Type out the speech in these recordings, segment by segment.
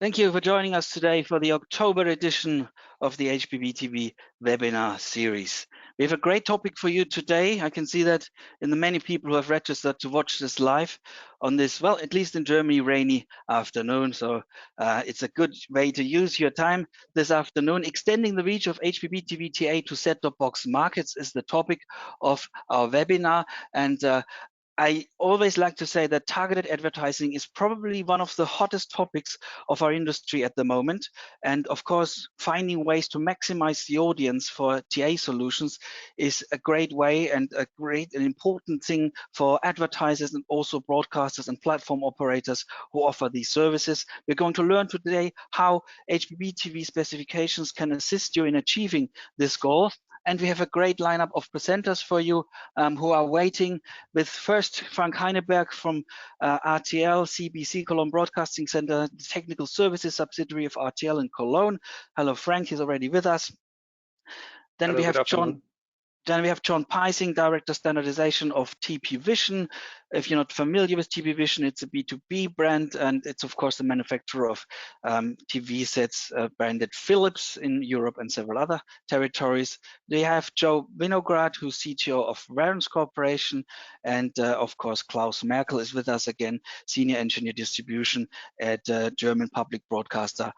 Thank you for joining us today for the October edition of the HbbTV webinar series. We have a great topic for you today. I can see that in the many people who have registered to watch this live on this, well, at least in Germany, rainy afternoon. So it's a good way to use your time this afternoon. Extending the reach of HbbTV TA to set-top box markets is the topic of our webinar. And I always like to say that targeted advertising is probably one of the hottest topics of our industry at the moment. And of course, finding ways to maximize the audience for TA solutions is a great way and a great and important thing for advertisers and also broadcasters and platform operators who offer these services. We're going to learn today how HbbTV specifications can assist you in achieving this goal. And we have a great lineup of presenters for you who are waiting, with first Frank Heineberg from RTL, CBC Cologne Broadcasting Center, the technical services subsidiary of RTL in Cologne. Hello, Frank, he's already with us. Then we have Jörn. Then we have Jörn Piesing, Director Standardization of TP Vision. If you're not familiar with TP Vision, it's a B2B brand, and it's of course the manufacturer of TV sets branded Philips in Europe and several other territories. They have Winograd, who's CTO of Verance Corporation, and of course Klaus Merkel is with us again, Senior Engineer Distribution at German public broadcaster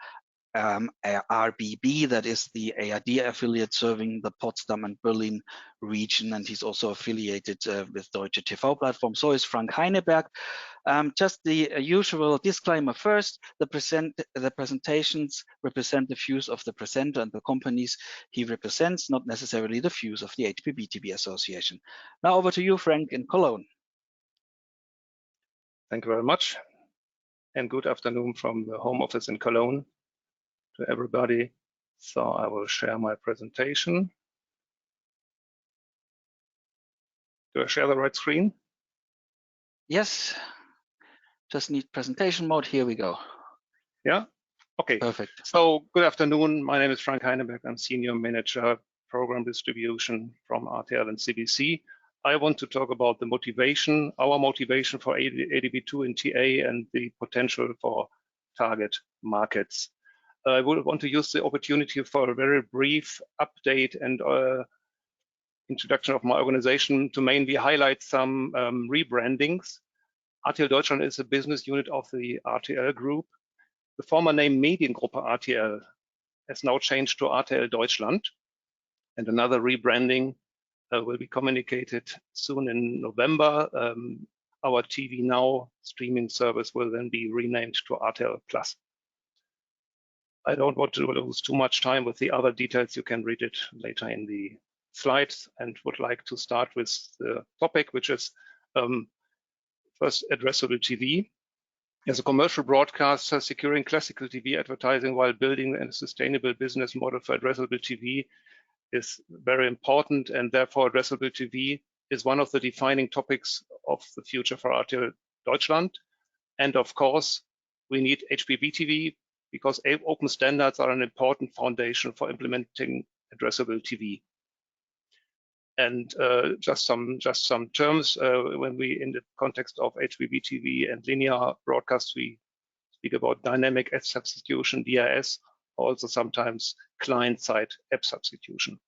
RBB, that is the ARD affiliate serving the Potsdam and Berlin region, and he's also affiliated with Deutsche TV platform. So is Frank Heineberg. Just the usual disclaimer first: the presentations represent the views of the presenter and the companies he represents, not necessarily the views of the HbbTV Association. Now over to you, Frank, in Cologne. Thank you very much, and good afternoon from the home office in Cologne to everybody. So I will share my presentation. Do I share the right screen? Yes, just need presentation mode. Here we go. Yeah, okay. Perfect. So good afternoon. My name is Frank Heineberg. I'm Senior Manager Program Distribution from RTL and CBC. I want to talk about the motivation, our motivation for ADB2 in TA and the potential for target markets. I would want to use the opportunity for a very brief update and introduction of my organization to mainly highlight some rebrandings. RTL Deutschland is a business unit of the RTL Group. The former name Mediengruppe RTL has now changed to RTL Deutschland, and another rebranding will be communicated soon in November. Our TV Now streaming service will then be renamed to RTL Plus. I don't want to lose too much time with the other details. You can read it later in the slides, and would like to start with the topic, which is first addressable TV. As a commercial broadcaster, securing classical TV advertising while building a sustainable business model for addressable TV is very important, and therefore addressable TV is one of the defining topics of the future for RTL Deutschland. And of course, we need HbbTV, because open standards are an important foundation for implementing addressable TV. And just some terms, when we, in the context of HbbTV and linear broadcast, we speak about dynamic ad substitution, DAS, also sometimes client-side app substitution.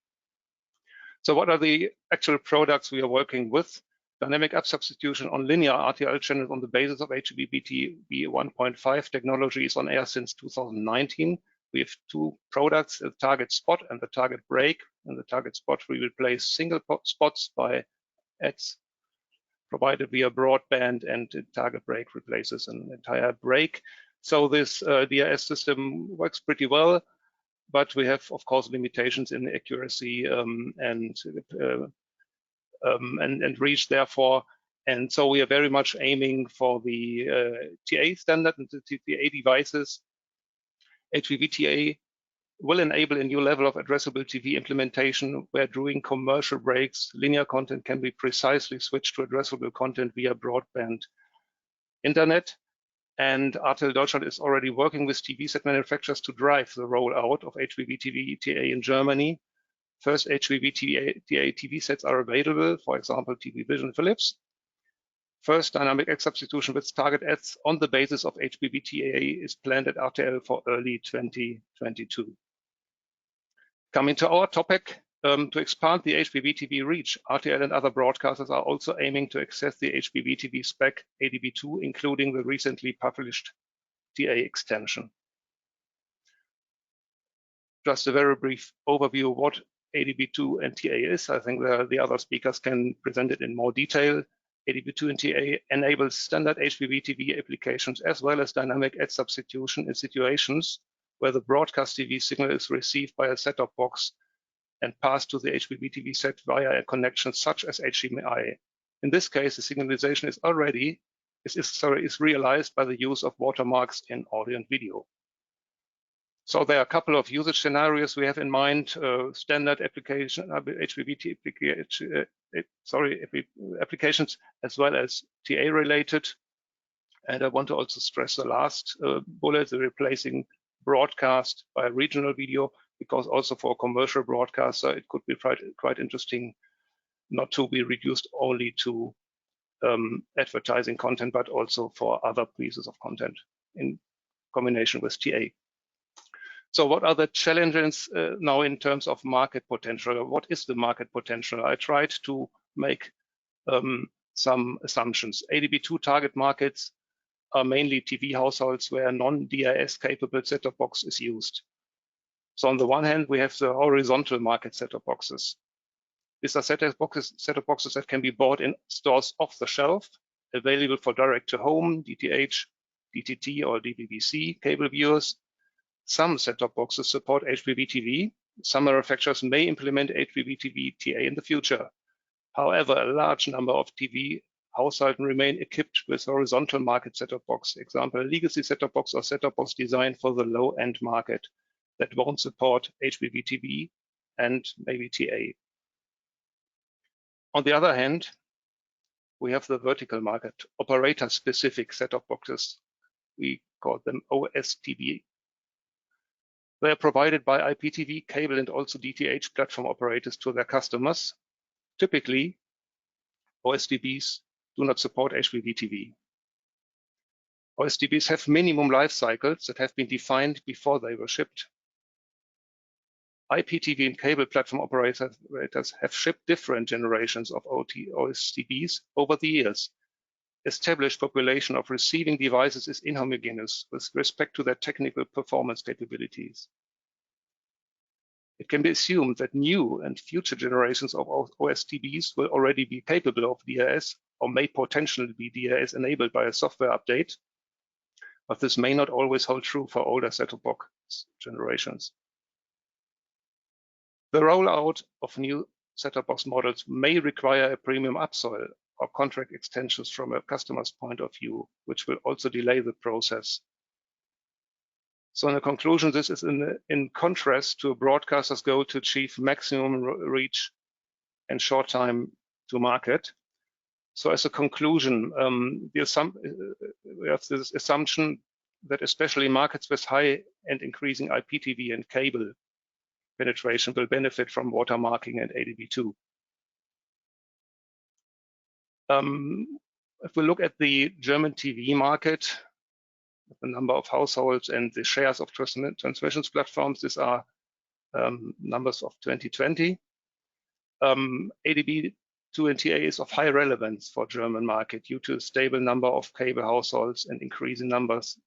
So what are the actual products we are working with? Dynamic app substitution on linear RTL channels on the basis of HbbTV 1.5 technology is on air since 2019. We have two products, the target spot and the target break. In the target spot, we replace single spots by ads provided via broadband, and the target break replaces an entire break. So this DAS system works pretty well, but we have, of course, limitations in accuracy and reach, therefore. And so we are very much aiming for the TA standard and the TA devices. HbbTA will enable a new level of addressable TV implementation, where during commercial breaks, linear content can be precisely switched to addressable content via broadband internet. And RTL Deutschland is already working with TV set manufacturers to drive the rollout of HbbTV TA in Germany. First HbbTV TV sets are available, for example, TV Vision Philips. First dynamic ad substitution with target ads on the basis of HbbTA is planned at RTL for early 2022. Coming to our topic, to expand the HbbTV reach, RTL and other broadcasters are also aiming to access the HbbTV spec ADB2, including the recently published TA extension. Just a very brief overview of what ADB2 and TA is. I think the other speakers can present it in more detail. ADB2 and TA enables standard HbbTV applications as well as dynamic ad substitution in situations where the broadcast TV signal is received by a set-top box and passed to the HbbTV set via a connection such as HDMI. In this case, the signalization is realized by the use of watermarks in audio and video. So there are a couple of usage scenarios we have in mind: standard application, HbbTV applications, as well as TA related. And I want to also stress the last bullet, the replacing broadcast by regional video, because also for a commercial broadcaster, it could be quite interesting not to be reduced only to advertising content, but also for other pieces of content in combination with TA. So what are the challenges now in terms of market potential? What is the market potential? I tried to make some assumptions. ADB2 target markets are mainly TV households where non-DIS capable set-top box is used. So on the one hand, we have the horizontal market set-top boxes. These are set-top boxes that can be bought in stores off the shelf, available for direct-to-home, DTH, DTT, or DVB-C cable viewers. Some set-top boxes support HbbTV. Some manufacturers may implement HbbTV TA in the future. However, a large number of TV households remain equipped with horizontal market set-top box. Example, a legacy set-top box or set-top box designed for the low-end market that won't support HbbTV and maybe TA. On the other hand, we have the vertical market, operator-specific set-top boxes. We call them OSTB. They are provided by IPTV, cable, and also DTH platform operators to their customers. Typically, OSTBs do not support HbbTV. OSTBs have minimum life cycles that have been defined before they were shipped. IPTV and cable platform operators have shipped different generations of OSTBs over the years. Established population of receiving devices is inhomogeneous with respect to their technical performance capabilities. It can be assumed that new and future generations of OSTBs will already be capable of DIS or may potentially be DIS enabled by a software update, but this may not always hold true for older set-top box generations. The rollout of new set-top box models may require a premium upsell or contract extensions from a customer's point of view, which will also delay the process. So in the conclusion, this is in contrast to a broadcaster's goal to achieve maximum reach and short time to market. So as a conclusion, we have this assumption that especially markets with high and increasing IPTV and cable penetration will benefit from watermarking and ADB2. If we look at the German TV market, the number of households and the shares of transmissions platforms, these are numbers of 2020. ADB2 and TA is of high relevance for German market due to a stable number of cable households and increasing numbers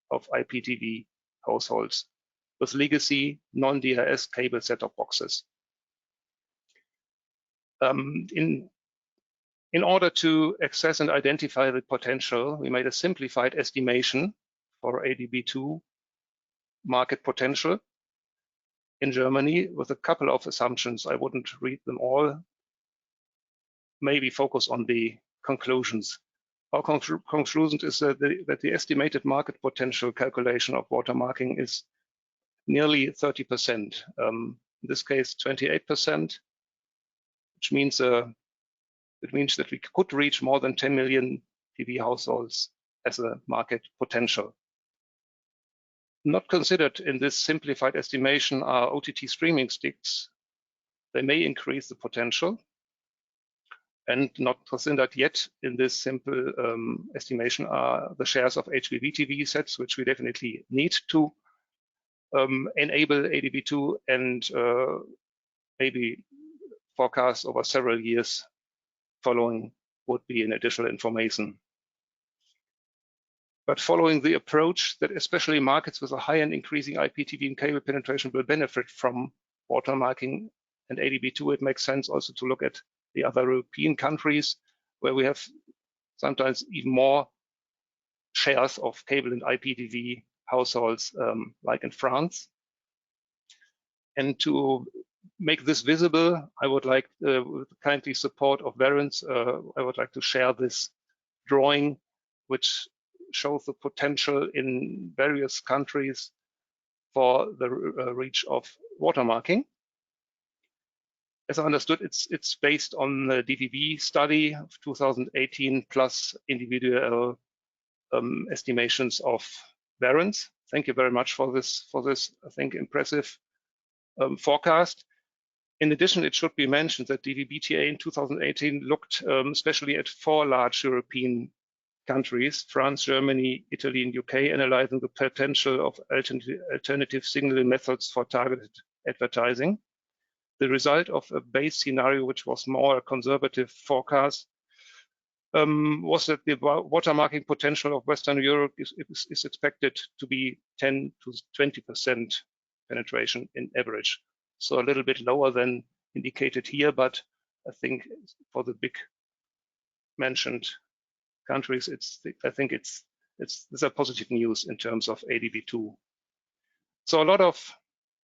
of IPTV households with legacy non-DIS cable set-top boxes. In order to access and identify the potential, we made a simplified estimation for ADB2 market potential in Germany with a couple of assumptions. I wouldn't read them all, maybe focus on the conclusions. Our conclusion is that the estimated market potential calculation of watermarking is nearly 30%, in this case 28%, which means it means that we could reach more than 10 million TV households as a market potential. Not considered in this simplified estimation are OTT streaming sticks. They may increase the potential. and not considered yet in this simple estimation are the shares of HbbTV sets, which we definitely need to enable ADB2 and maybe forecast over several years following would be an additional information. But following the approach that especially markets with a high and increasing IPTV and cable penetration will benefit from watermarking and ADB2, it makes sense also to look at the other European countries where we have sometimes even more shares of cable and IPTV households, like in France. And to make this visible, I would like, with the kindly support of Verance, I would like to share this drawing, which shows the potential in various countries for the reach of watermarking. As I understood, it's based on the DVB study of 2018 plus individual estimations of Verance. Thank you very much for this, I think, impressive forecast. In addition, it should be mentioned that DVB-TA in 2018 looked especially at 4 large European countries, France, Germany, Italy, and UK, analyzing the potential of alternative signaling methods for targeted advertising. The result of a base scenario, which was more a conservative forecast, was that the watermarking potential of Western Europe is expected to be 10 to 20% penetration in average. So a little bit lower than indicated here, but I think for the big mentioned countries, I think it's a positive news in terms of ADB2. So a lot of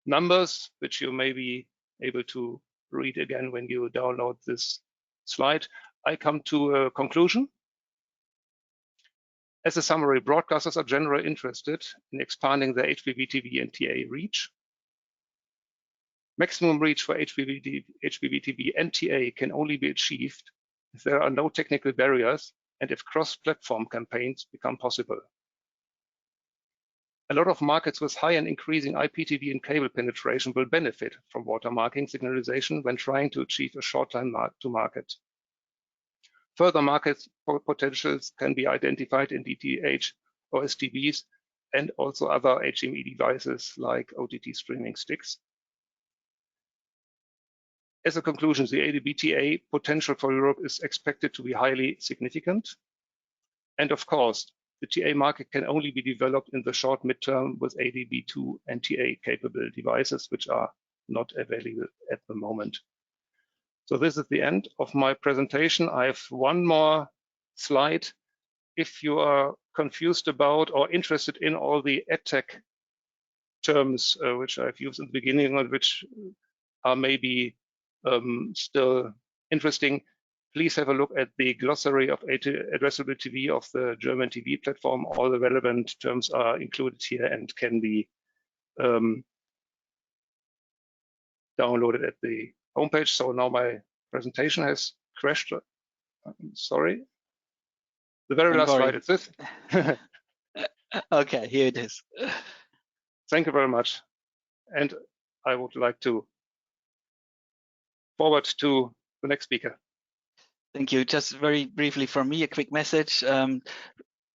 numbers which you may be able to read again when you download this slide. I come to a conclusion. As a summary, broadcasters are generally interested in expanding their HbbTV and TA reach. Maximum reach for HbbTV and TA can only be achieved if there are no technical barriers and if cross-platform campaigns become possible. A lot of markets with high and increasing IPTV and cable penetration will benefit from watermarking signalization when trying to achieve a short time to market. Further market potentials can be identified in DTH or STBs and also other HME devices like OTT streaming sticks. As a conclusion, the ADB-TA potential for Europe is expected to be highly significant. And of course, the TA market can only be developed in the short midterm with ADB2 and TA capable devices, which are not available at the moment. So this is the end of my presentation. I have one more slide. If you are confused about or interested in all the EdTech terms, which I've used in the beginning and which are maybe still interesting, please have a look at the glossary of addressable TV of the German TV platform. All the relevant terms are included here and can be downloaded at the homepage. So now my presentation has crashed. I'm sorry. The very last slide is this. Okay, here it is. Thank you very much. And I would like to forward to the next speaker. Thank you. Just very briefly from me, a quick message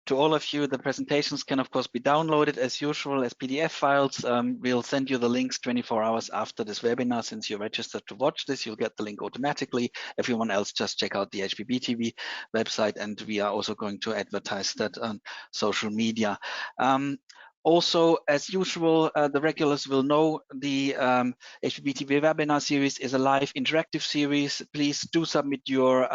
to all of you. The presentations can, of course, be downloaded as usual as PDF files. We'll send you the links 24 hours after this webinar. Since you're registered to watch this, you'll get the link automatically. Everyone else, just check out the HbbTV website, and we are also going to advertise that on social media. Also, as usual, the regulars will know the HbbTV webinar series is a live interactive series. Please do submit your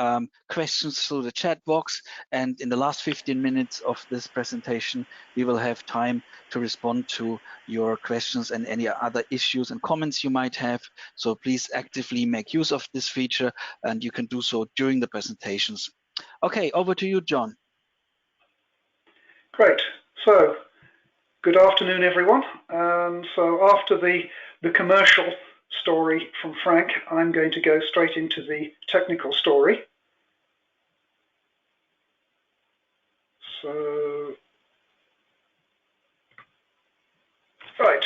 questions through the chat box. And in the last 15 minutes of this presentation, we will have time to respond to your questions and any other issues and comments you might have. So please actively make use of this feature, and you can do so during the presentations. Okay, over to you, Jörn. Great. So, good afternoon, everyone. So after the commercial story from Frank, I'm going to go straight into the technical story. So, right.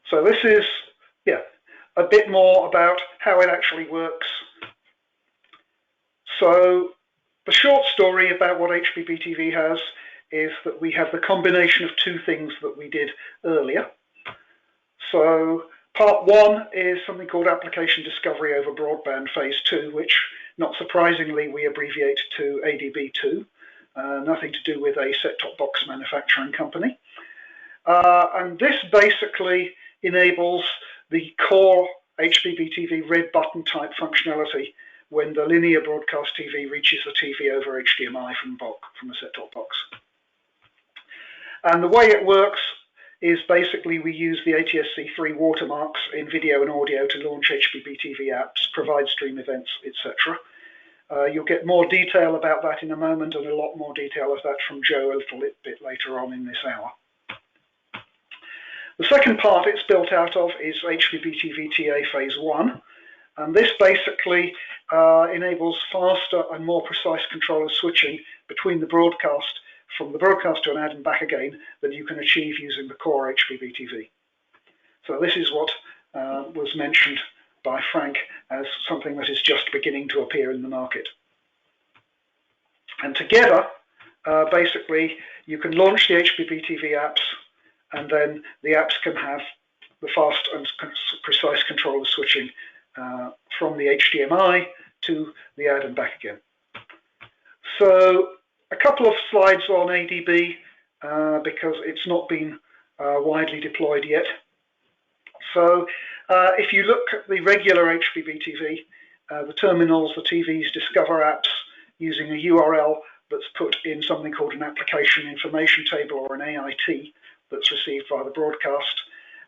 So this is, a bit more about how it actually works So the short story about what HbbTV has is that we have the combination of two things that we did earlier. So part one is something called application discovery over broadband phase 2, which not surprisingly we abbreviate to ADB2, nothing to do with a set-top box manufacturing company. And this basically enables the core HbbTV red button type functionality when the linear broadcast TV reaches the TV over HDMI from a set-top box. And the way it works is basically we use the ATSC3 watermarks in video and audio to launch HbbTV apps, provide stream events, etc. You'll get more detail about that in a moment, and a lot more detail of that from Joe a little bit later on in this hour. The second part it's built out of is HbbTV TA phase 1, and this basically enables faster and more precise control of switching between the broadcast, from the broadcast to an ad and back again, than you can achieve using the core HbbTV. So this is what was mentioned by Frank as something that is just beginning to appear in the market. And together, basically, you can launch the HbbTV apps, and then the apps can have the fast and precise control of switching from the HDMI to the ad and back again. So a couple of slides on ADB because it's not been widely deployed yet. So if you look at the regular HbbTV, the terminals, the TVs discover apps using a URL that's put in something called an application information table, or an AIT, that's received via the broadcast.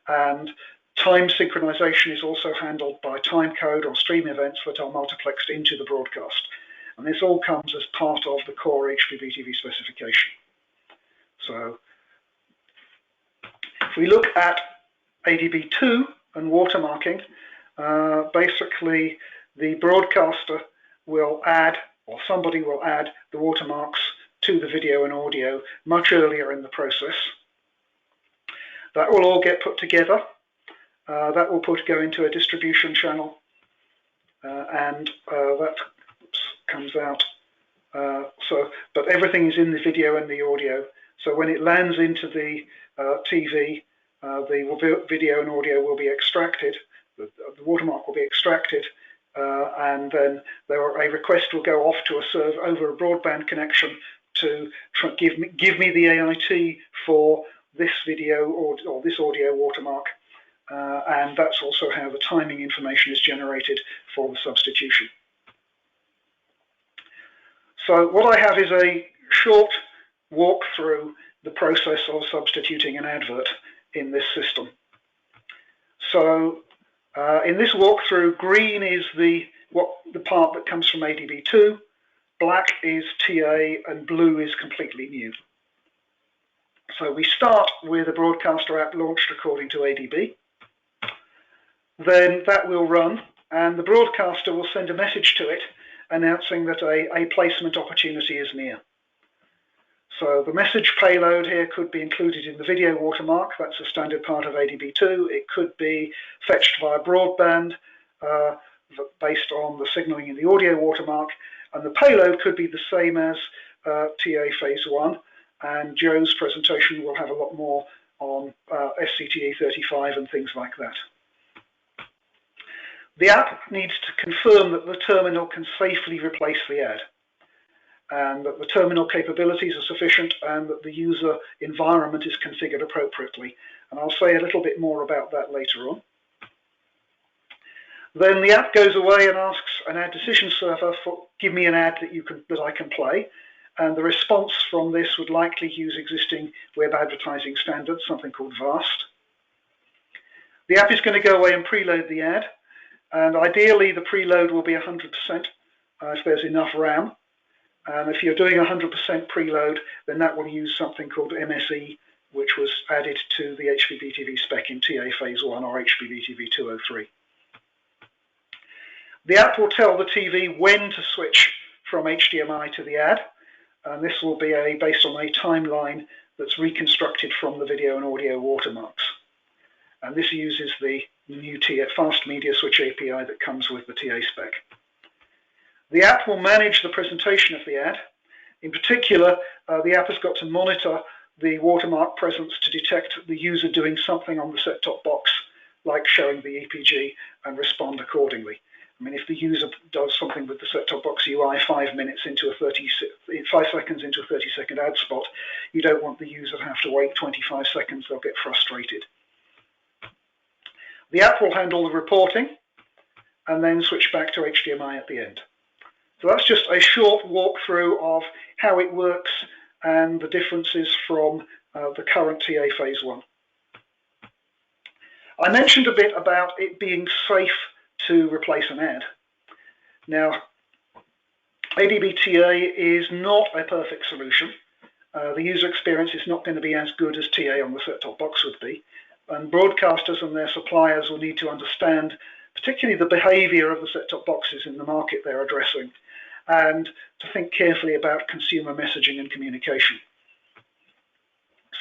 And time synchronization is also handled by time code or stream events that are multiplexed into the broadcast. And this all comes as part of the core HbbTV specification. So if we look at ADB2 and watermarking, basically the broadcaster will add, or somebody will add, the watermarks to the video and audio much earlier in the process. That will all get put together. That will go into a distribution channel, and that comes out. But everything is in the video and the audio. So when it lands into the TV, the video and audio will be extracted. The watermark will be extracted, and then a request will go off to a server over a broadband connection to give me the AIT for this video or this audio watermark, and that's also how the timing information is generated for the substitution. So what I have is a short walk through the process of substituting an advert in this system. So in this walkthrough, green is the part that comes from ADB2, black is TA, and blue is completely new. So we start with a broadcaster app launched according to ADB. Then that will run, and the broadcaster will send a message to it announcing that a placement opportunity is near. So the message payload here could be included in the video watermark. That's a standard part of ADB2. It could be fetched via broadband based on the signaling in the audio watermark. And the payload could be the same as TA phase 1. And Joe's presentation will have a lot more on SCTE35 and things like that. The app needs to confirm that the terminal can safely replace the ad, and that the terminal capabilities are sufficient, and that the user environment is configured appropriately. And I'll say a little bit more about that later on. Then the app goes away and asks an ad decision server for give me an ad that I can play, and the response from this would likely use existing web advertising standards, something called VAST. The app is going to go away and preload the ad, and ideally the preload will be 100% if there's enough RAM. And if you're doing 100% preload, then that will use something called MSE, which was added to the HbbTV spec in TA phase 1 or HbbTV 203. The app will tell the TV when to switch from HDMI to the ad, and this will be based on a timeline that's reconstructed from the video and audio watermarks. And this uses the new fast media switch API that comes with the TA spec. The app will manage the presentation of the ad. In particular, the app has got to monitor the watermark presence to detect the user doing something on the set-top box, like showing the EPG, and respond accordingly. I mean, if the user does something with the set-top box UI 5 seconds into a 30-second ad spot, you don't want the user to have to wait 25 seconds. They'll get frustrated. The app will handle the reporting and then switch back to HDMI at the end. So that's just a short walkthrough of how it works and the differences from the current TA Phase 1. I mentioned a bit about it being safe to replace an ad. Now, HbbTA is not a perfect solution. The user experience is not going to be as good as TA on the set-top box would be, and broadcasters and their suppliers will need to understand particularly the behavior of the set-top boxes in the market they're addressing, and to think carefully about consumer messaging and communication.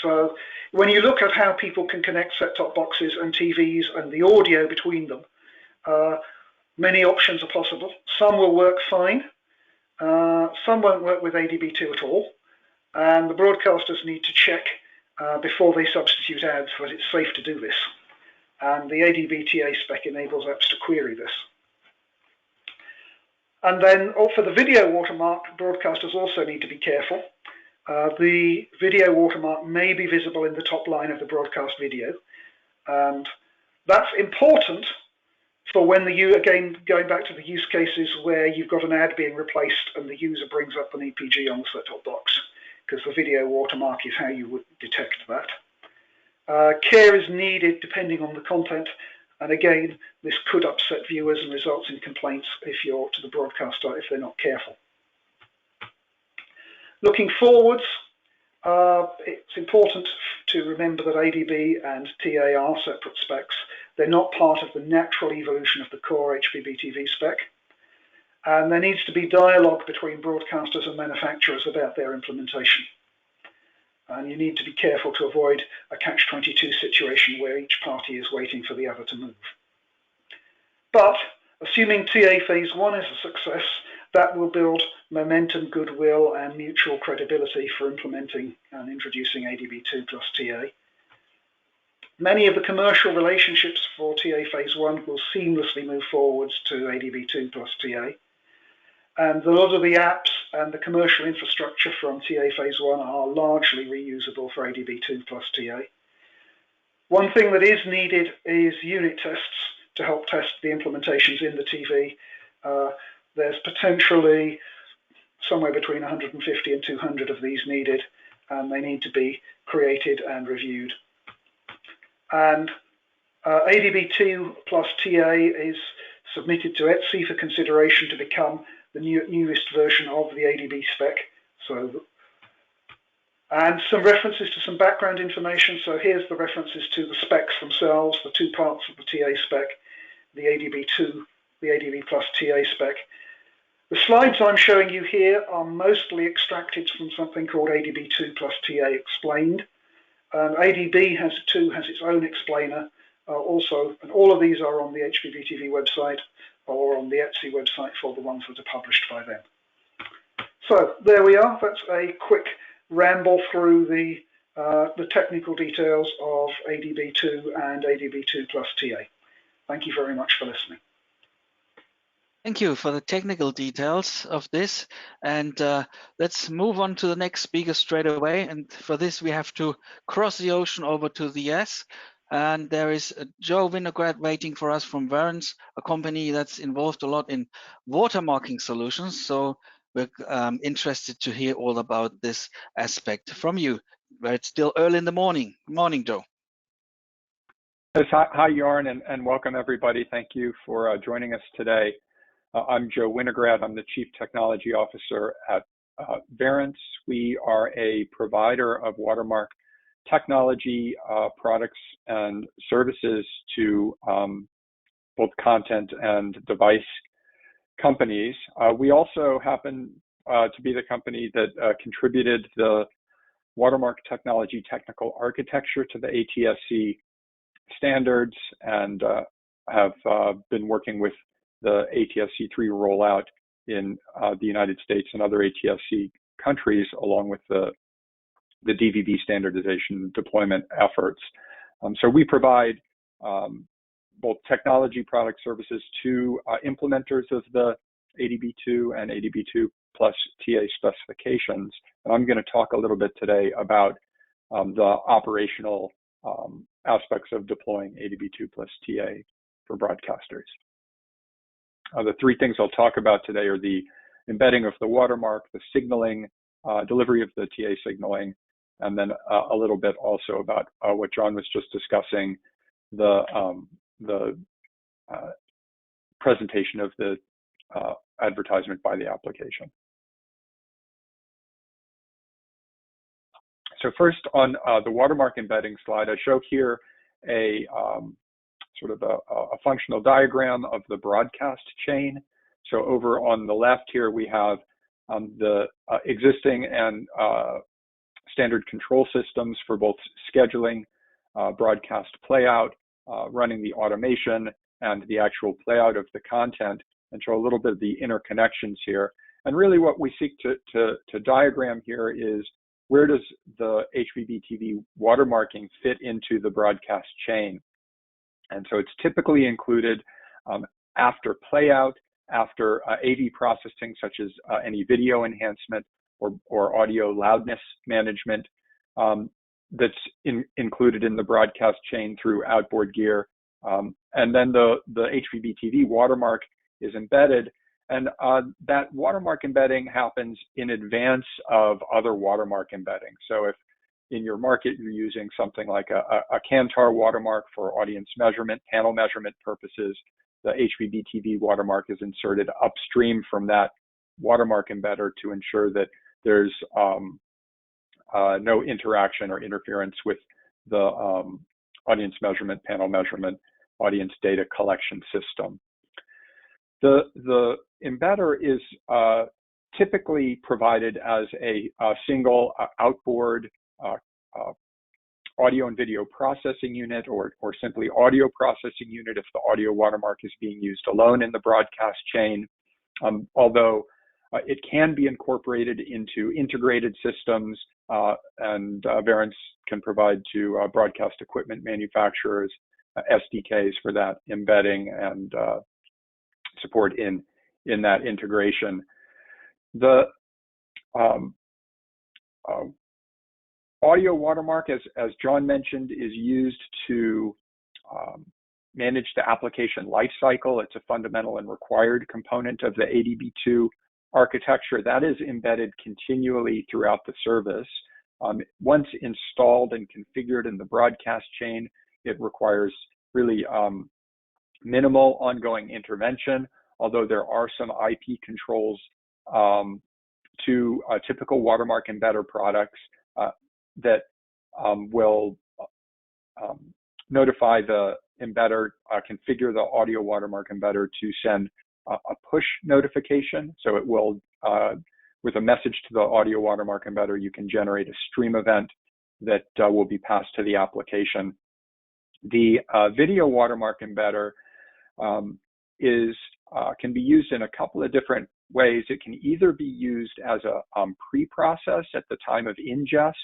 So when you look at how people can connect set-top boxes and TVs and the audio between them, many options are possible. Some will work fine. Some won't work with HbbTV at all. And the broadcasters need to check before they substitute ads that it's safe to do this. And the HbbTA spec enables apps to query this. And then for the video watermark, broadcasters also need to be careful. The video watermark may be visible in the top line of the broadcast video. And that's important for when again, going back to the use cases where you've got an ad being replaced and the user brings up an EPG on the set-top box, because the video watermark is how you would detect that. Care is needed depending on the content, and again, this could upset viewers and results in complaints if you're to the broadcaster if they're not careful. Looking forwards, it's important to remember that HDB and TA are separate specs. They're not part of the natural evolution of the core HbbTV spec. And there needs to be dialogue between broadcasters and manufacturers about their implementation. And you need to be careful to avoid a catch-22 situation where each party is waiting for the other to move. But assuming TA Phase 1 is a success, that will build momentum, goodwill, and mutual credibility for implementing and introducing HbbTV plus TA. Many of the commercial relationships for TA Phase 1 will seamlessly move forwards to HbbTV plus TA. And a lot of the apps and the commercial infrastructure from TA Phase 1 are largely reusable for HbbTV plus TA. One thing that is needed is unit tests to help test the implementations in the TV. There's potentially somewhere between 150 and 200 of these needed, and they need to be created and reviewed. And HbbTV plus TA is submitted to ETSI for consideration to become the newest version of the HDB spec. And some references to some background information. So here's the references to the specs themselves, the two parts of the TA spec, the HDB2, the HDB plus TA spec. The slides I'm showing you here are mostly extracted from something called HDB2 plus TA Explained. HDB has its own explainer also, and all of these are on the HbbTV website or on the ETSI website for the ones that are published by them. So there we are. That's a quick ramble through the technical details of HDB2 and HDB2 plus TA. Thank you very much for listening. Thank you for the technical details of this. And let's move on to the next speaker straight away. And for this, we have to cross the ocean over to the US. And there is Joe Winograd waiting for us from Verance, a company that's involved a lot in watermarking solutions. So we're interested to hear all about this aspect from you, where it's still early in the morning. Good morning, Joe. Yes, hi, Jörn, and welcome everybody. Thank you for joining us today. I'm Joe Winograd. I'm the Chief Technology Officer at Verance. We are a provider of watermark technology products and services to both content and device companies. We also happen to be the company that contributed the watermark technology technical architecture to the ATSC standards and have been working with the ATSC 3 rollout in the United States and other ATSC countries, along with the DVB standardization deployment efforts. So we provide both technology product services to implementers of the ADB2 and ADB2 plus TA specifications. And I'm going to talk a little bit today about the operational aspects of deploying ADB2 plus TA for broadcasters. The three things I'll talk about today are the embedding of the watermark, the signaling, delivery of the TA signaling, and then a little bit also about what Jörn was just discussing, the presentation of the advertisement by the application. So first on the watermark embedding slide, I show here a sort of a functional diagram of the broadcast chain. So over on the left here, we have the existing and standard control systems for both scheduling, broadcast playout, running the automation, and the actual playout of the content, and show a little bit of the interconnections here. And really what we seek to diagram here is, where does the HbbTV watermarking fit into the broadcast chain? And so it's typically included after playout, after AV processing, such as any video enhancement or audio loudness management, that's included in the broadcast chain through outboard gear. And then the HbbTV watermark is embedded, and that watermark embedding happens in advance of other watermark embedding. So if in your market you're using something like a Kantar watermark for audience measurement, panel measurement purposes, the HbbTV watermark is inserted upstream from that watermark embedder to ensure that there's no interaction or interference with the audience measurement, panel measurement, audience data collection system. The embedder is typically provided as a single outboard audio and video processing unit, or simply audio processing unit if the audio watermark is being used alone in the broadcast chain. Although it can be incorporated into integrated systems, and Verance can provide to broadcast equipment manufacturers SDKs for that embedding and support in that integration. The audio watermark, as Jörn mentioned, is used to manage the application lifecycle. It's a fundamental and required component of the ADB2 architecture that is embedded continually throughout the service. Once installed and configured in the broadcast chain, it requires really minimal ongoing intervention, although there are some IP controls to typical watermark embedder products that will notify the embedder, configure the audio watermark embedder to send a push notification. So it will, with a message to the audio watermark embedder, you can generate a stream event that will be passed to the application. The video watermark embedder can be used in a couple of different ways. It can either be used as a pre-process at the time of ingest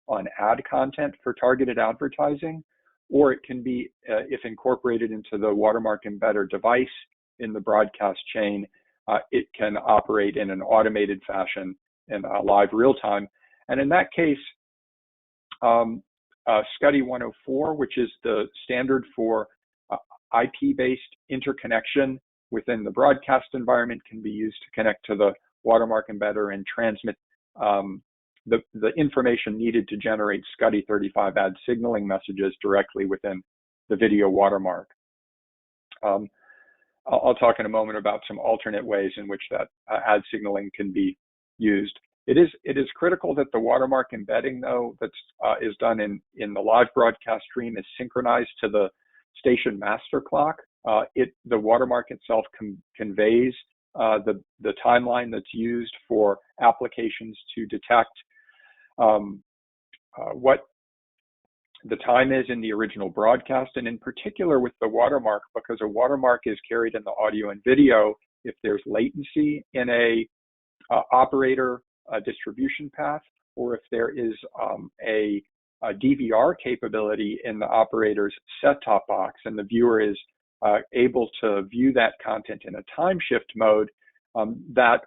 on ad content for targeted advertising, or it can be, if incorporated into the watermark embedder device in the broadcast chain, it can operate in an automated fashion in live real time. And in that case, SCUDI 104, which is the standard for IP-based interconnection within the broadcast environment, can be used to connect to the watermark embedder and transmit the information needed to generate SCUDI 35 ad signaling messages directly within the video watermark. I'll talk in a moment about some alternate ways in which that ad signaling can be used. It is critical that the watermark embedding, though, that is done in the live broadcast stream is synchronized to the station master clock. The watermark itself conveys the timeline that's used for applications to detect what the time is in the original broadcast, and in particular with the watermark, because a watermark is carried in the audio and video, if there's latency in a operator distribution path, or if there is a DVR capability in the operator's set-top box, and the viewer is able to view that content in a time shift mode, that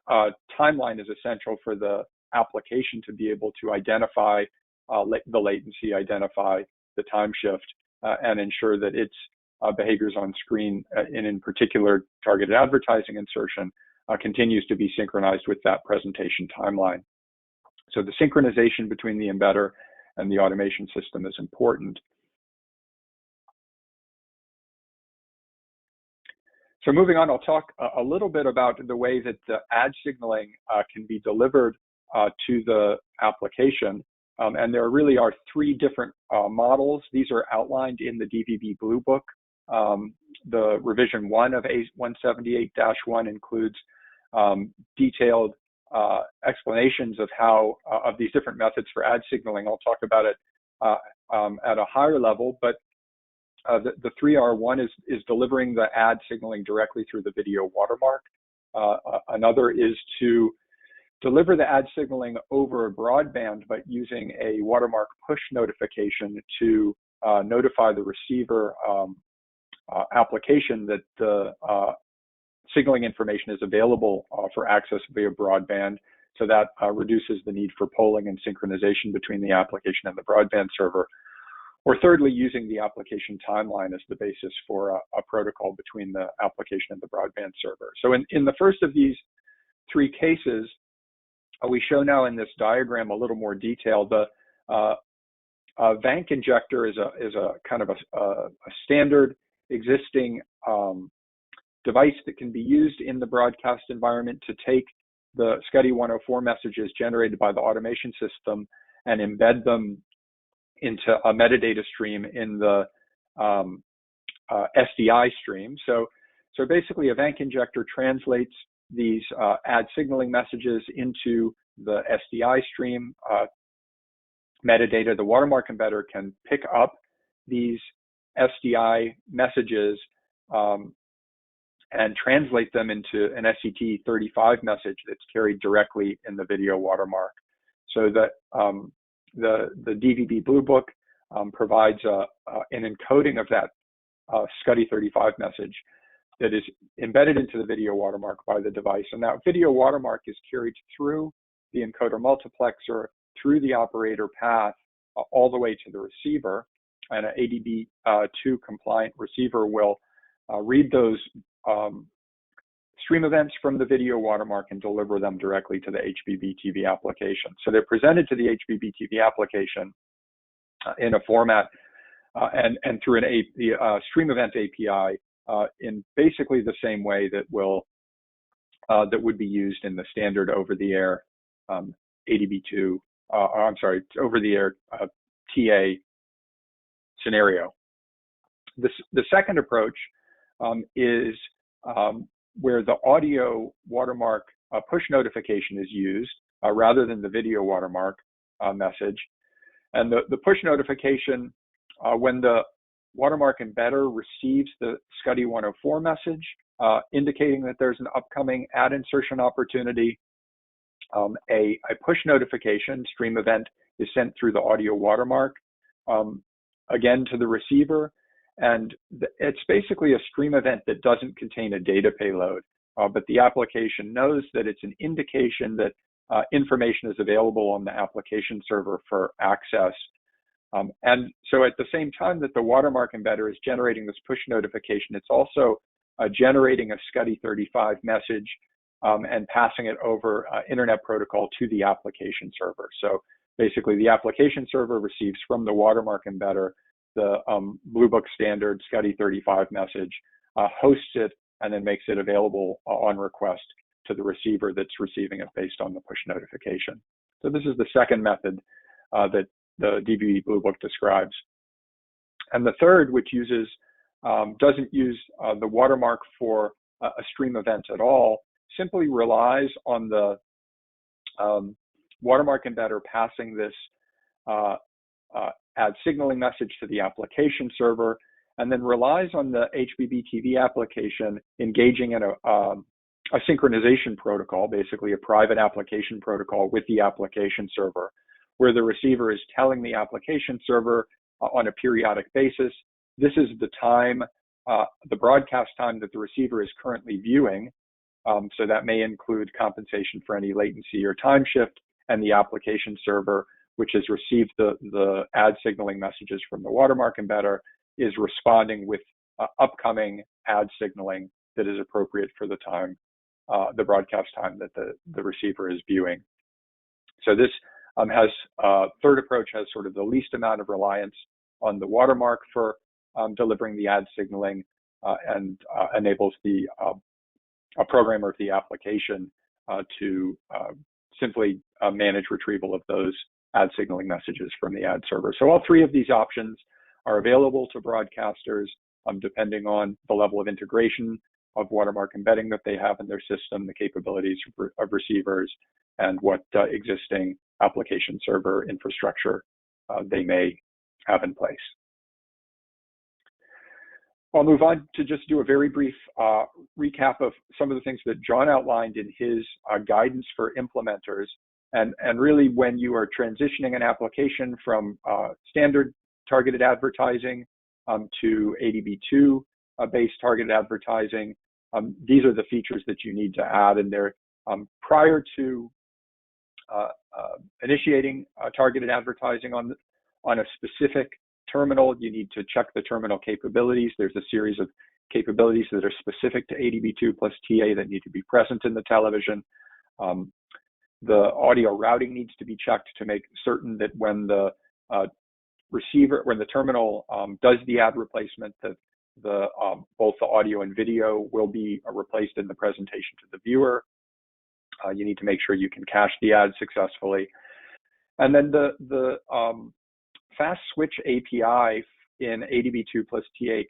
timeline is essential for the application to be able to identify the latency, identify the time shift, and ensure that its behaviors on screen, and in particular targeted advertising insertion, continues to be synchronized with that presentation timeline. So the synchronization between the embedder and the automation system is important. So moving on, I'll talk a little bit about the way that the ad signaling can be delivered to the application. And there really are three different models. These are outlined in the DVB Blue Book. The revision 1 of A178-1 includes detailed explanations of of these different methods for ad signaling. I'll talk about it at a higher level, but the 3R1 is delivering the ad signaling directly through the video watermark. Another is to deliver the ad signaling over broadband, but using a watermark push notification to notify the receiver application that the signaling information is available for access via broadband. So that reduces the need for polling and synchronization between the application and the broadband server. Or thirdly, using the application timeline as the basis for a protocol between the application and the broadband server. So in the first of these three cases, we show now in this diagram a little more detail. The VANC injector is a kind of a standard existing device that can be used in the broadcast environment to take the SCUDY 104 messages generated by the automation system and embed them into a metadata stream in the SDI stream. So basically a VANC injector translates these ad signaling messages into the SDI stream metadata. The watermark embedder can pick up these SDI messages and translate them into an SCT35 message that's carried directly in the video watermark. So that the DVB Blue Book provides an encoding of that SCUDY35 message that is embedded into the video watermark by the device. And that video watermark is carried through the encoder multiplexer, through the operator path, all the way to the receiver. And an ADB2 compliant receiver will read those stream events from the video watermark and deliver them directly to the HbbTV application. So they're presented to the HbbTV application in a format and through the stream event API in basically the same way that would be used in the standard over-the-air ADB2, over-the-air TA scenario. The second approach is where the audio watermark push notification is used rather than the video watermark message. And the push notification, when the watermark embedder receives the SCUDY 104 message, indicating that there's an upcoming ad insertion opportunity, a push notification stream event is sent through the audio watermark, again to the receiver. And it's basically a stream event that doesn't contain a data payload, but the application knows that it's an indication that information is available on the application server for access. And so at the same time that the watermark embedder is generating this push notification, it's also generating a SCUDY35 message and passing it over internet protocol to the application server. So basically the application server receives from the watermark embedder the Blue Book standard SCUDY35 message, hosts it, and then makes it available on request to the receiver that's receiving it based on the push notification. So this is the second method that the DVB Blue Book describes. And the third, which doesn't use the watermark for a stream event at all, simply relies on the watermark embedder passing this ad signaling message to the application server, and then relies on the HbbTV application engaging in a synchronization protocol, basically a private application protocol with the application server, where the receiver is telling the application server on a periodic basis, this is the time, the broadcast time that the receiver is currently viewing. So that may include compensation for any latency or time shift, and the application server, which has received the ad signaling messages from the watermark embedder, is responding with upcoming ad signaling that is appropriate for the time, the broadcast time that the receiver is viewing. So this third approach has sort of the least amount of reliance on the watermark for delivering the ad signaling, and enables the a programmer of the application to simply manage retrieval of those ad signaling messages from the ad server. So all three of these options are available to broadcasters depending on the level of integration of watermark embedding that they have in their system, the capabilities of receivers, and what existing application server infrastructure they may have in place. I'll move on to just do a very brief recap of some of the things that Jörn outlined in his guidance for implementers. And really, when you are transitioning an application from standard targeted advertising to ADB2 based targeted advertising, these are the features that you need to add in there. Prior to initiating targeted advertising on a specific terminal, you need to check the terminal capabilities. There's a series of capabilities that are specific to ADB2 plus TA that need to be present in the television. The audio routing needs to be checked to make certain that when the when the terminal does the ad replacement, that both the audio and video will be replaced in the presentation to the viewer. You need to make sure you can cache the ad successfully. And then the Fast Switch API in ADB2 plus TA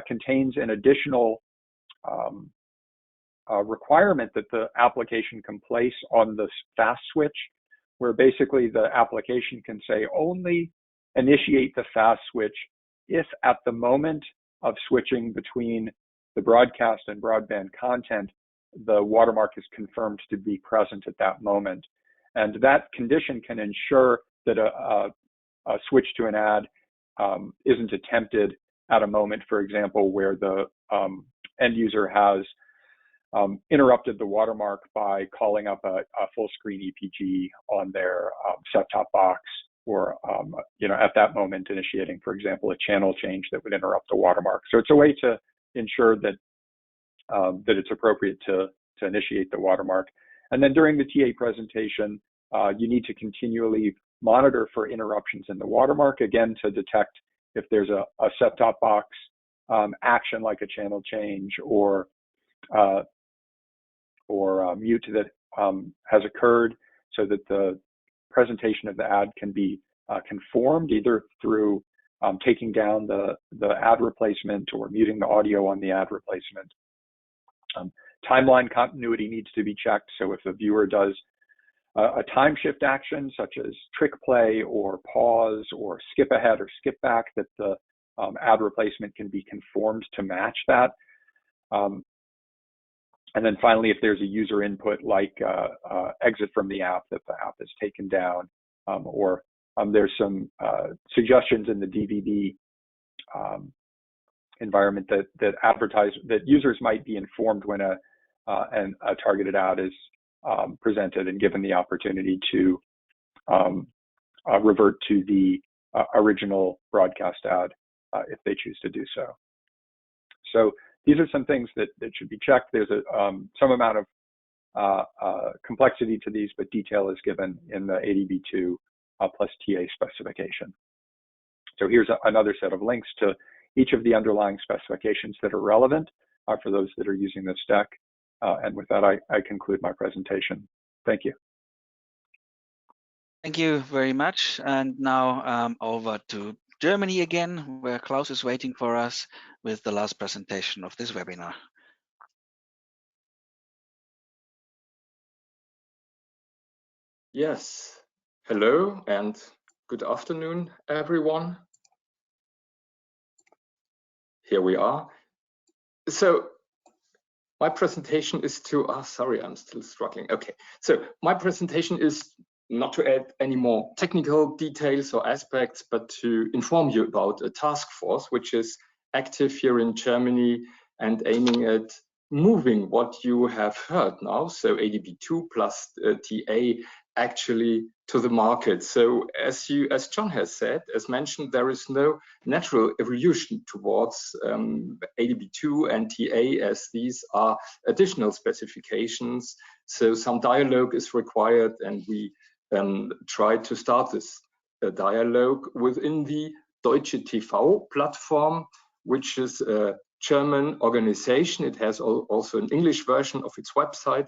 contains an additional requirement that the application can place on the fast switch, where basically the application can say only initiate the fast switch if at the moment of switching between the broadcast and broadband content, the watermark is confirmed to be present at that moment. And that condition can ensure that a switch to an ad isn't attempted at a moment, for example, where the end user has interrupted the watermark by calling up a full screen EPG on their set-top box, or at that moment initiating, for example, a channel change that would interrupt the watermark. So it's a way to ensure that that it's appropriate to initiate the watermark. And then during the TA presentation, you need to continually monitor for interruptions in the watermark, again, to detect if there's a set-top box action like a channel change or mute that has occurred, so that the presentation of the ad can be conformed either through taking down the ad replacement or muting the audio on the ad replacement. Timeline continuity needs to be checked. So if the viewer does a time shift action such as trick play or pause or skip ahead or skip back, that the ad replacement can be conformed to match that. And then finally, if there's a user input like exit from the app, that the app is taken down, or there's some suggestions in the DVD environment that users might be informed when a targeted ad is presented and given the opportunity to revert to the original broadcast ad if they choose to do so. So these are some things that should be checked. There's some amount of complexity to these, but detail is given in the ADB2 plus TA specification. So here's another set of links to each of the underlying specifications that are relevant for those that are using this deck. And with that, I conclude my presentation. Thank you. Thank you very much. And now over to Germany again, where Klaus is waiting for us with the last presentation of this webinar. Yes, hello and good afternoon, everyone. Here we are. So my presentation is to, sorry, I'm still struggling. Okay, so my presentation is not to add any more technical details or aspects, but to inform you about a task force which is active here in Germany and aiming at moving what you have heard now, so ADB2 plus TA, actually to the market. So as Jörn has said, as mentioned, there is no natural evolution towards ADB2 and TA, as these are additional specifications. So some dialogue is required, and we try to start this dialogue within the Deutsche TV platform, which is a German organization. It has also an English version of its website,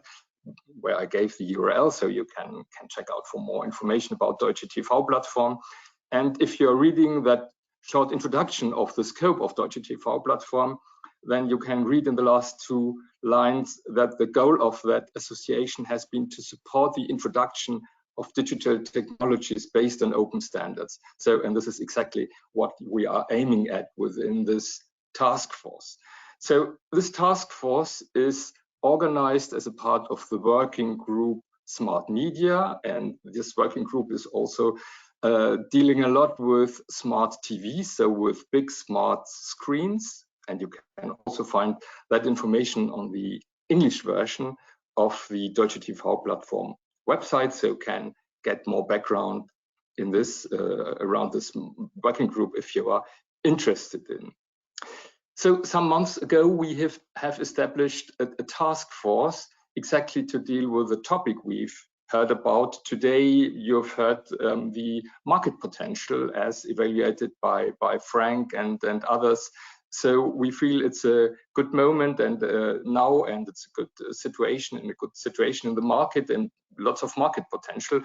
where I gave the URL, so you can check out for more information about Deutsche TV platform. And if you're reading that short introduction of the scope of Deutsche TV platform, then you can read in the last 2 lines that the goal of that association has been to support the introduction of digital technologies based on open standards. So, and this is exactly what we are aiming at within this task force. So this task force is organized as a part of the working group Smart Media, and this working group is also dealing a lot with smart TV, so with big smart screens, and you can also find that information on the English version of the Deutsche TV platform website, so you can get more background in this around this working group if you are interested in. So some months ago, we have established a task force exactly to deal with the topic we've heard about. Today, you've heard the market potential as evaluated by Frank and others. So we feel it's a good moment and now, and it's a good situation and a good situation in the market and lots of market potential.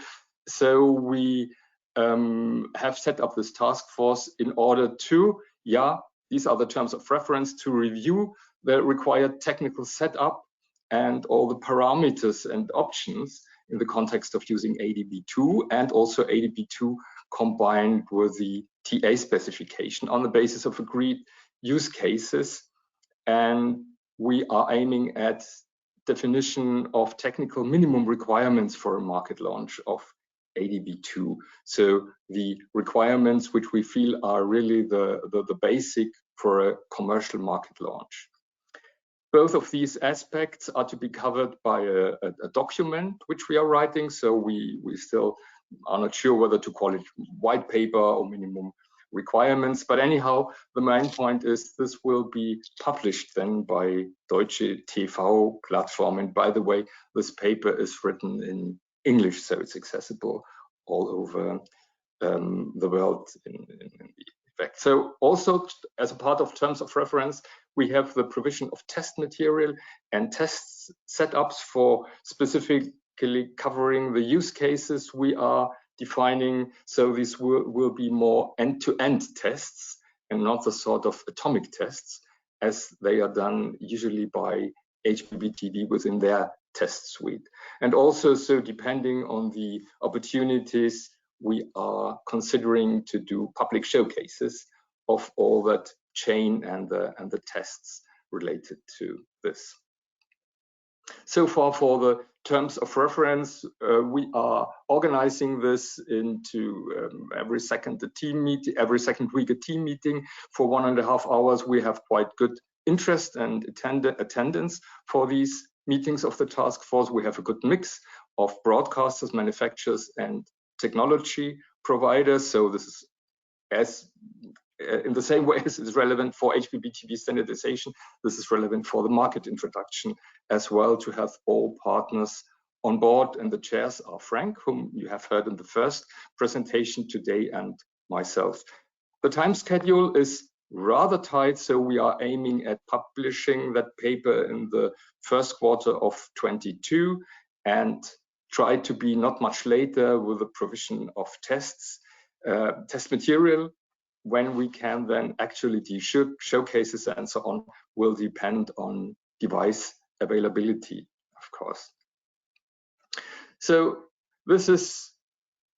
So we have set up this task force in order to, these are the terms of reference, to review the required technical setup and all the parameters and options in the context of using ADB2 and also ADB2 combined with the TA specification on the basis of agreed use cases. And we are aiming at definition of technical minimum requirements for a market launch of ADB2. So the requirements which we feel are really the basic for a commercial market launch. Both of these aspects are to be covered by a document which we are writing. So we still are not sure whether to call it white paper or minimum requirements. But anyhow, the main point is this will be published then by Deutsche TV platform. And by the way, this paper is written in English, so it's accessible all over the world in effect. So also as a part of terms of reference, we have the provision of test material and test setups for specifically covering the use cases we are defining. So these will be more end-to-end tests and not the sort of atomic tests as they are done usually by HbbTV within their test suite. And also, so depending on the opportunities, we are considering to do public showcases of all that chain and the tests related to this. So far for the terms of reference, we are organizing this into every second week a team meeting for 1.5 hours. We have quite good interest and attendance for these meetings of the task force. We have a good mix of broadcasters, manufacturers, and technology providers. So this is as in the same way as it's relevant for HbbTV standardization, this is relevant for the market introduction as well, to have all partners on board. And the chairs are Frank, whom you have heard in the first presentation today, and myself. The time schedule is rather tight, so we are aiming at publishing that paper in the first quarter of 22 and try to be not much later with the provision of tests, test material. When we can then actually do showcases and so on will depend on device availability, of course. So this is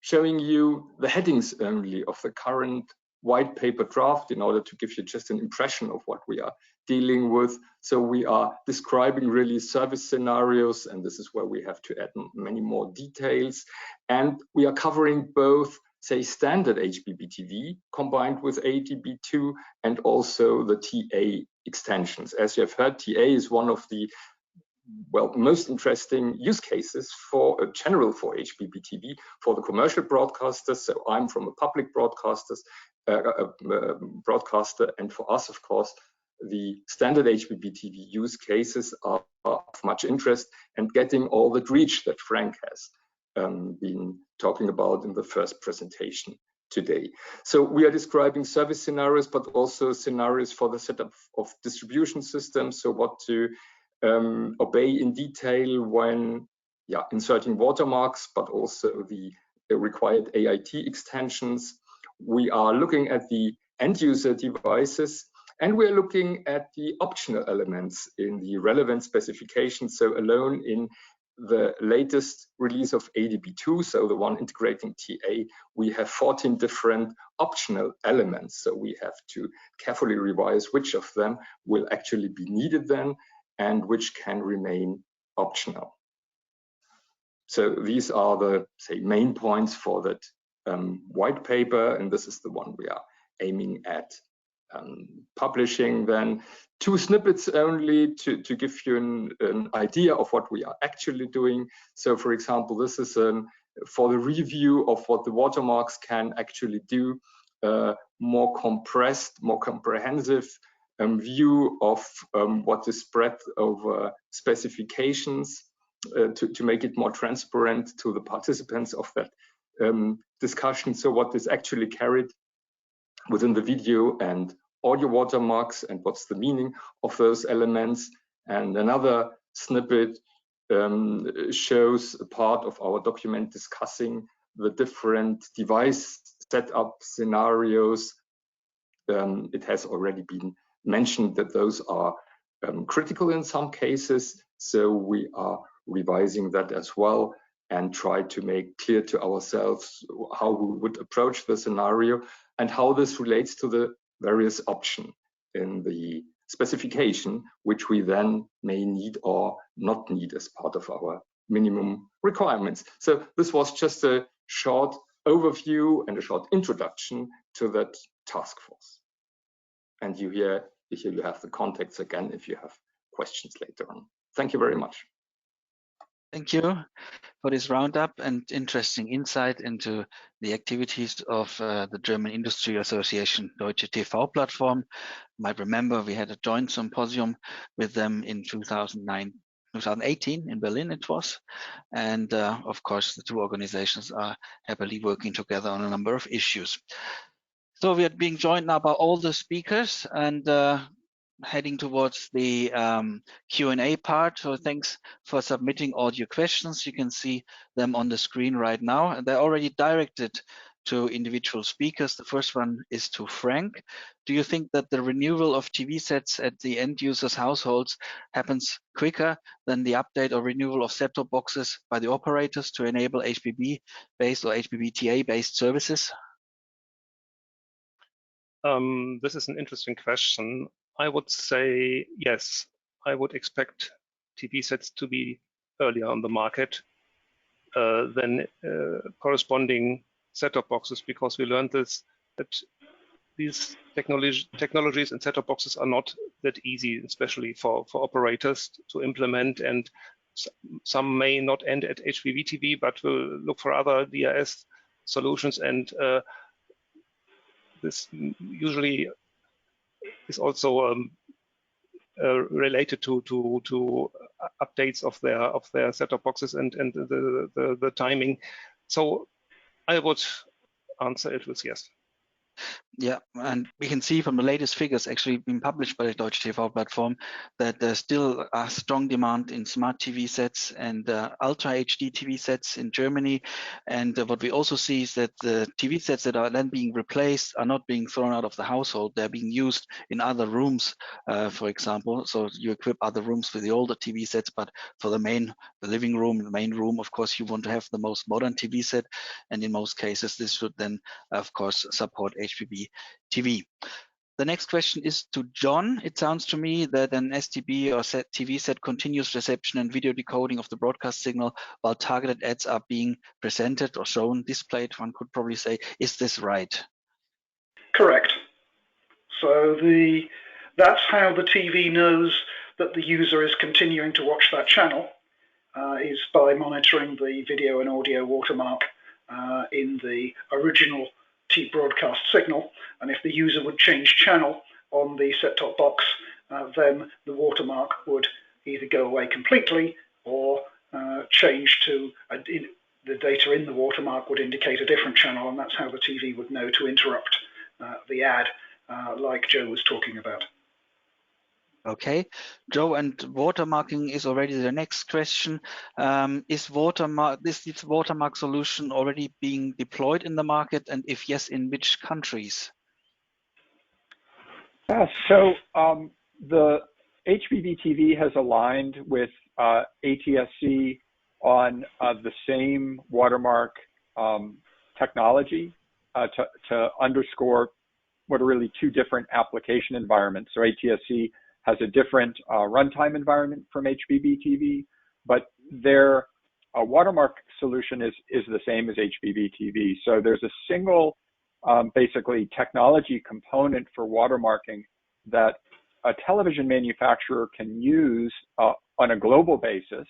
showing you the headings only of the current white paper draft in order to give you just an impression of what we are dealing with. So we are describing really service scenarios, and this is where we have to add many more details. And we are covering both, say, standard HbbTV combined with ADB2 and also the TA extensions. As you have heard, TA is one of the most interesting use cases for general for HbbTV for the commercial broadcasters. So I'm from a public broadcaster, and for us, of course, the standard HbbTV use cases are of much interest, and getting all that reach that Frank has been talking about in the first presentation today. So we are describing service scenarios, but also scenarios for the setup of distribution systems. So what to obey in detail when inserting watermarks, but also the required AIT extensions. We are looking at the end user devices, and we're looking at the optional elements in the relevant specification. So alone in the latest release of ADB2, so the one integrating TA, we have 14 different optional elements. So we have to carefully revise which of them will actually be needed then, and which can remain optional. So these are the, say, main points for that white paper, and this is the one we are aiming at publishing then. 2 snippets only to give you an idea of what we are actually doing. So for example, this is for the review of what the watermarks can actually do, more compressed, more comprehensive view of what is spread over specifications to make it more transparent to the participants of that discussion. So what is actually carried within the video and audio watermarks, and what's the meaning of those elements. And another snippet shows a part of our document discussing the different device setup scenarios. It has already been mentioned that those are critical in some cases, so we are revising that as well and try to make clear to ourselves how we would approach the scenario and how this relates to the various options in the specification, which we then may need or not need as part of our minimum requirements. So this was just a short overview and a short introduction to that task force. And here you have the contacts again if you have questions later on. Thank you very much. Thank you for this roundup and interesting insight into the activities of the German Industry Association Deutsche TV Platform. You might remember we had a joint symposium with them in 2018 in Berlin it was. And of course, the 2 organizations are happily working together on a number of issues. So we are being joined now by all the speakers and heading towards the Q&A part. So thanks for submitting all your questions. You can see them on the screen right now. And they're already directed to individual speakers. The first one is to Frank. Do you think that the renewal of TV sets at the end users' households happens quicker than the update or renewal of set-top boxes by the operators to enable HBB-based or HbbTA-based services? This is an interesting question. I would say yes. I would expect TV sets to be earlier on the market than corresponding set-top boxes, because we learned that these technologies and set-top boxes are not that easy, especially for operators to implement, and some may not end at HbbTV, but will look for other DRS solutions, and this usually is also related to updates of their set-top boxes and the timing. So I would answer it with yes. Yeah, and we can see from the latest figures actually being published by the Deutsche TV platform that there's still a strong demand in smart TV sets and ultra HD TV sets in Germany. And what we also see is that the TV sets that are then being replaced are not being thrown out of the household. They're being used in other rooms, for example. So you equip other rooms with the older TV sets, but for the living room, the main room, of course, you want to have the most modern TV set. And in most cases, this should then, of course, support HbbTV HbbTV TV. The next question is to John. It sounds to me that an STB or TV set continuous reception and video decoding of the broadcast signal while targeted ads are being presented or shown, displayed, one could probably say. Is this right? Correct. So that's how the TV knows that the user is continuing to watch that channel, is by monitoring the video and audio watermark in the original broadcast signal. And if the user would change channel on the set-top box, then the watermark would either go away completely or change to the data in the watermark would indicate a different channel, and that's how the TV would know to interrupt the ad, like Joe was talking about. Okay, Joe, and watermarking is already the next question. Is this watermark solution already being deployed in the market, and if yes, in which countries? So the HbbTV has aligned with ATSC on the same watermark technology to underscore what are really two different application environments. So ATSC has a different runtime environment from HbbTV, but their watermark solution is the same as HbbTV. So there's a single, basically, technology component for watermarking that a television manufacturer can use on a global basis.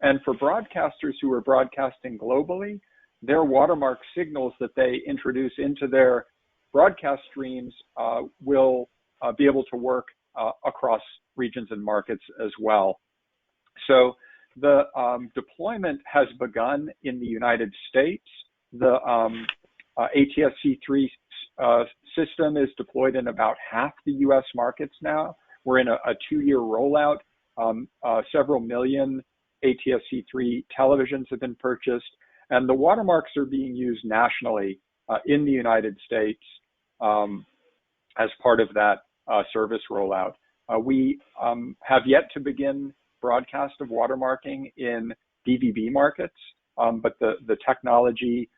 And for broadcasters who are broadcasting globally, their watermark signals that they introduce into their broadcast streams will be able to work across regions and markets as well. So the deployment has begun in the United States. The ATSC3 system is deployed in about half the US markets now. We're in a 2-year rollout. Several million ATSC3 televisions have been purchased, and the watermarks are being used nationally in the United States as part of that service rollout. We have yet to begin broadcast of watermarking in DVB markets, but the technology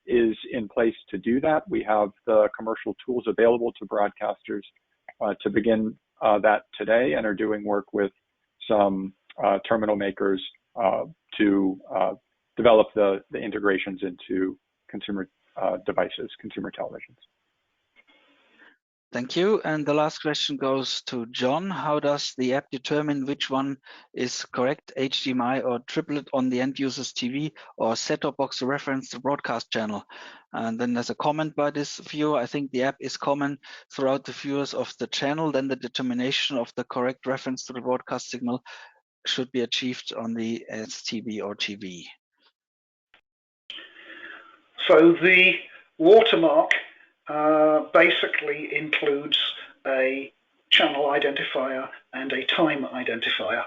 is in place to do that. We have the commercial tools available to broadcasters to begin that today, and are doing work with some terminal makers to develop the integrations into consumer devices, consumer televisions. Thank you. And the last question goes to John. How does the app determine which one is correct, HDMI or triplet on the end user's TV, or set-top box to reference the broadcast channel? And then there's a comment by this viewer. I think the app is common throughout the viewers of the channel. Then the determination of the correct reference to the broadcast signal should be achieved on the STB or TV. So the watermark basically includes a channel identifier and a time identifier.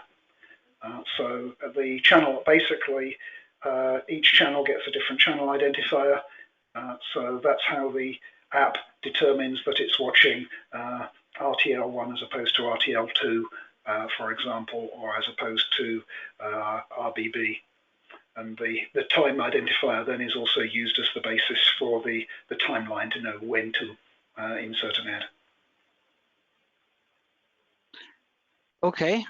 So the channel, basically, each channel gets a different channel identifier. So that's how the app determines that it's watching RTL1 as opposed to RTL2, for example, or as opposed to RBB. And the time identifier then is also used as the basis for the timeline to know when to insert an ad. Okay,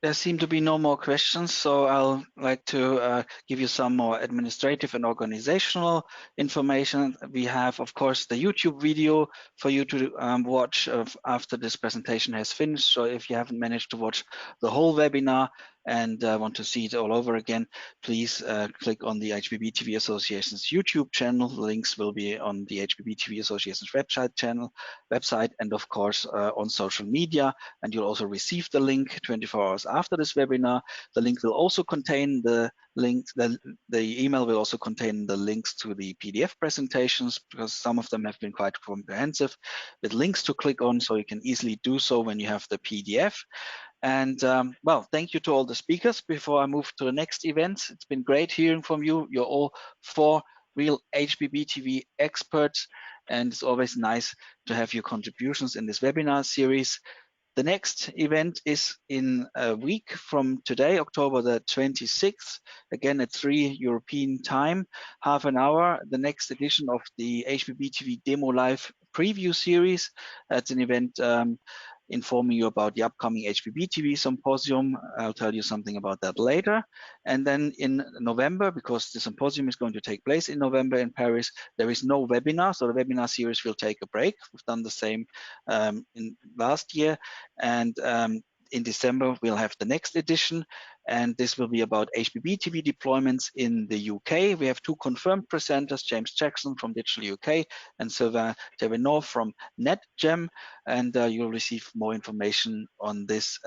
there seem to be no more questions, so I'll like to give you some more administrative and organizational information. We have, of course, the YouTube video for you to watch after this presentation has finished. So if you haven't managed to watch the whole webinar and want to see it all over again, please click on the HbbTV Association's YouTube channel. The links will be on the HbbTV Association's website, and of course on social media. And you'll also receive the link 24 hours after this webinar. The link will also contain the links. The email will also contain the links to the PDF presentations, because some of them have been quite comprehensive, with links to click on, so you can easily do so when you have the PDF. And well, thank you to all the speakers. Before I move to the next event, it's been great hearing from you. You're all 4 real HbbTV experts, and it's always nice to have your contributions in this webinar series. The next event is in a week from today, October the 26th, again at 3 European time, half an hour, the next edition of the HbbTV Demo Live preview series. That's an event informing you about the upcoming HbbTV symposium. I'll tell you something about that later. And then in November, because the symposium is going to take place in November in Paris, there is no webinar, so the webinar series will take a break. We've done the same in last year. And in December, we'll have the next edition, and this will be about HbbTV deployments in the UK. We have two confirmed presenters, James Jackson from Digital UK and Sylvain Thévenot from NetGem, and you'll receive more information on this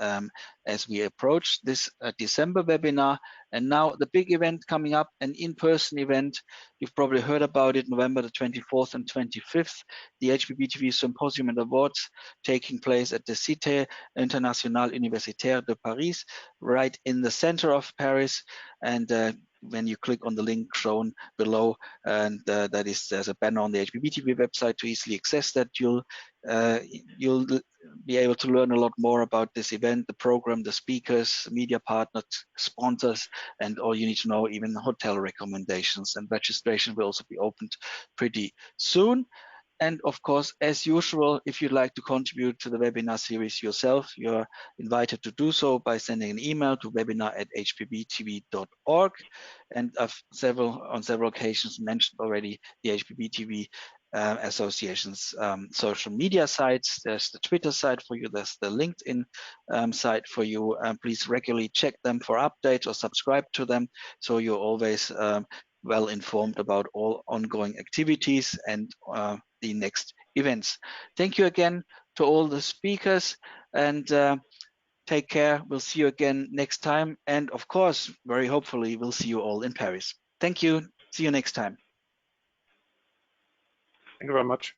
as we approach this December webinar. And now the big event coming up, an in-person event. You've probably heard about it, November the 24th and 25th, the HbbTV Symposium and Awards taking place at the Cité Internationale Universitaire de Paris, right in the center of Paris. And when you click on the link shown below, and there's a banner on the HbbTV website to easily access that, you'll be able to learn a lot more about this event, the program, the speakers, media partners, sponsors, and all you need to know, even hotel recommendations. And registration will also be opened pretty soon. And of course, as usual, if you'd like to contribute to the webinar series yourself, you're invited to do so by sending an email to webinar@hbbtv.org. And I've on several occasions mentioned already the HbbTV Association's social media sites. There's the Twitter site for you, there's the LinkedIn site for you. Please regularly check them for updates or subscribe to them, so you're always well informed about all ongoing activities and the next events. Thank you again to all the speakers, and take care. We'll see you again next time. And of course, very hopefully, we'll see you all in Paris. Thank you. See you next time. Thank you very much.